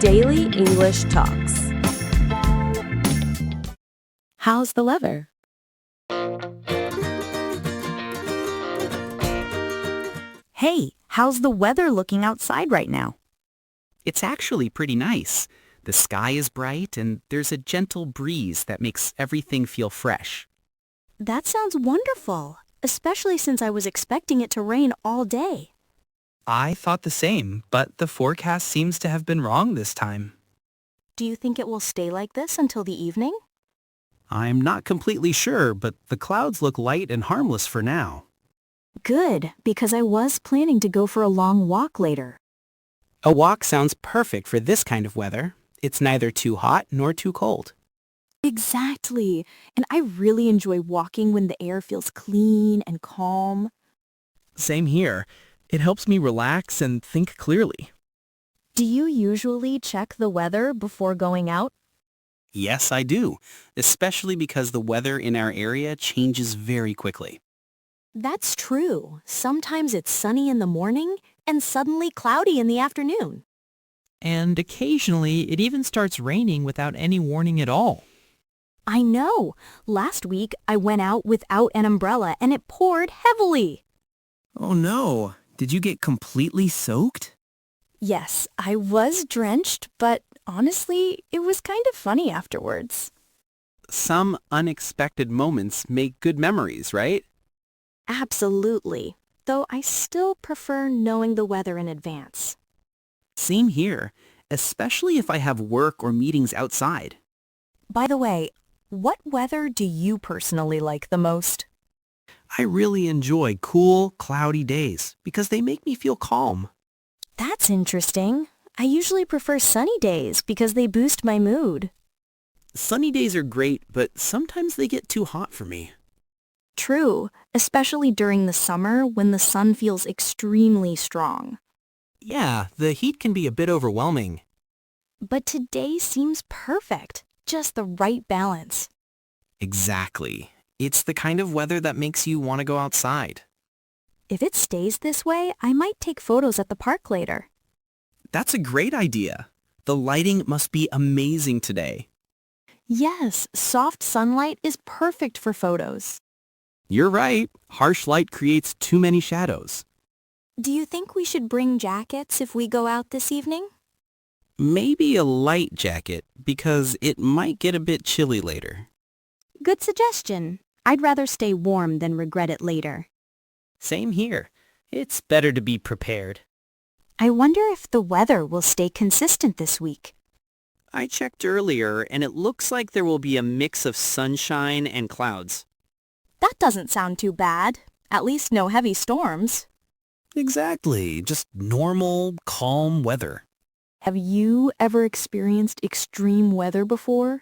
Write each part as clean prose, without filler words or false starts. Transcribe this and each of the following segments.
Daily English Talks. How's the weather? Hey, how's the weather looking outside right now? It's actually pretty nice. The sky is bright and there's a gentle breeze that makes everything feel fresh. That sounds wonderful, especially since I was expecting it to rain all day. I thought the same, but the forecast seems to have been wrong this time. Do you think it will stay like this until the evening? I'm not completely sure, but the clouds look light and harmless for now. Good, because I was planning to go for a long walk later. A walk sounds perfect for this kind of weather. It's neither too hot nor too cold. Exactly, and I really enjoy walking when the air feels clean and calm. Same here. It helps me relax and think clearly. Do you usually check the weather before going out? Yes, I do, especially because the weather in our area changes very quickly. That's true. Sometimes it's sunny in the morning and suddenly cloudy in the afternoon. And occasionally it even starts raining without any warning at all. I know. Last week I went out without an umbrella and it poured heavily. Oh no, did you get completely soaked? Yes, I was drenched, but honestly, it was kind of funny afterwards. Some unexpected moments make good memories, right? Absolutely, though I still prefer knowing the weather in advance. Same here, especially if I have work or meetings outside. By the way, what weather do you personally like the most? I really enjoy cool, cloudy days because they make me feel calm. That's interesting. I usually prefer sunny days because they boost my mood. Sunny days are great, but sometimes they get too hot for me. True, especially during the summer when the sun feels extremely strong. Yeah, the heat can be a bit overwhelming. But today seems perfect, just the right balance. Exactly. It's the kind of weather that makes you want to go outside. If it stays this way, I might take photos at the park later. That's a great idea. The lighting must be amazing today. Yes, soft sunlight is perfect for photos. You're right. Harsh light creates too many shadows. Do you think we should bring jackets if we go out this evening? Maybe a light jacket, because it might get a bit chilly later. Good suggestion. I'd rather stay warm than regret it later. Same here. It's better to be prepared. I wonder if the weather will stay consistent this week. I checked earlier, and it looks like there will be a mix of sunshine and clouds. That doesn't sound too bad. At least no heavy storms. Exactly. Just normal, calm weather. Have you ever experienced extreme weather before?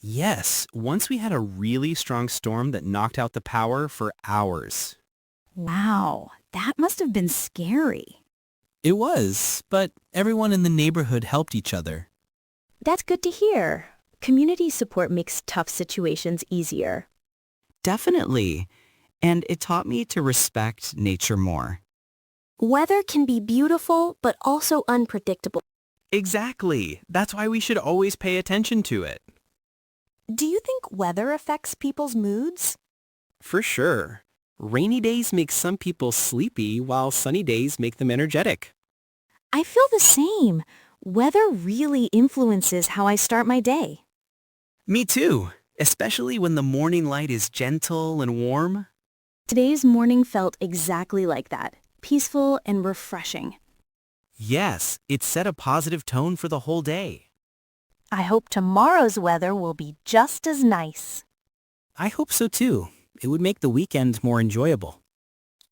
Yes, once we had a really strong storm that knocked out the power for hours. Wow, that must have been scary. It was, but everyone in the neighborhood helped each other. That's good to hear. Community support makes tough situations easier. Definitely. And it taught me to respect nature more. Weather can be beautiful, but also unpredictable. Exactly. That's why we should always pay attention to it. Do you think weather affects people's moods? For sure. Rainy days make some people sleepy, while sunny days make them energetic. I feel the same. Weather really influences how I start my day. Me too, especially when the morning light is gentle and warm. Today's morning felt exactly like that, peaceful and refreshing. Yes, it set a positive tone for the whole day. I hope tomorrow's weather will be just as nice. I hope so too. It would make the weekend more enjoyable.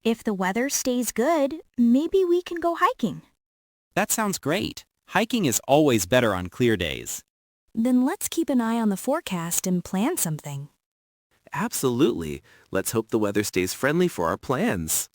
If the weather stays good, maybe we can go hiking. That sounds great. Hiking is always better on clear days. Then let's keep an eye on the forecast and plan something. Absolutely. Let's hope the weather stays friendly for our plans.